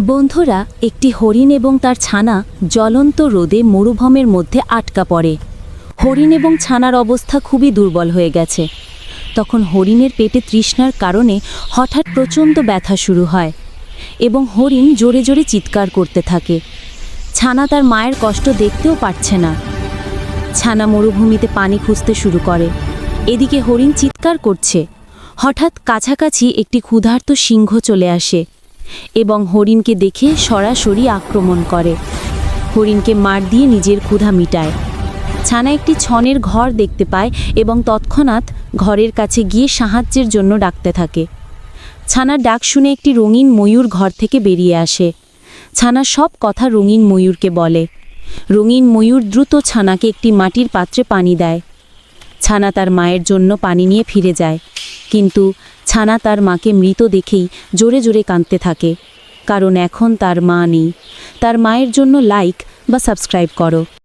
বন্ধুরা, একটি হরিণ এবং তার ছানা জ্বলন্ত রোদে মরুভূমির মধ্যে আটকা পড়ে। হরিণ এবং ছানার অবস্থা খুবই দুর্বল হয়ে গেছে। তখন হরিণের পেটে তৃষ্ণার কারণে হঠাৎ প্রচণ্ড ব্যথা শুরু হয় এবং হরিণ জোরে জোরে চিৎকার করতে থাকে। ছানা তার মায়ের কষ্ট দেখতেও পারছে না। ছানা মরুভূমিতে পানি খুঁজতে শুরু করে। এদিকে হরিণ চিৎকার করছে। হঠাৎ কাছাকাছি একটি ক্ষুধার্ত সিংহ চলে আসে এবং হরিণকে দেখে সরাসরি আক্রমণ করে। হরিণকে মার দিয়ে নিজের ক্ষুধা মিটায়। ছানা একটি ছনের ঘর দেখতে পায় এবং তৎক্ষণাৎ ঘরের কাছে গিয়ে সাহায্যের জন্য ডাকতে থাকে। ছানার ডাক শুনে একটি রঙিন ময়ূর ঘর থেকে বেরিয়ে আসে। ছানা সব কথা রঙিন ময়ূরকে বলে। রঙিন ময়ূর দ্রুত ছানাকে একটি মাটির পাত্রে পানি দেয়। ছানা তার মায়ের জন্য পানি নিয়ে ফিরে যায়, কিন্তু ছানা তার মাকে মৃত দেখেই জোরে জোরে কাঁদতে থাকে, কারণ এখন তার মা নেই। তার মায়ের জন্য লাইক বা সাবস্ক্রাইব করো।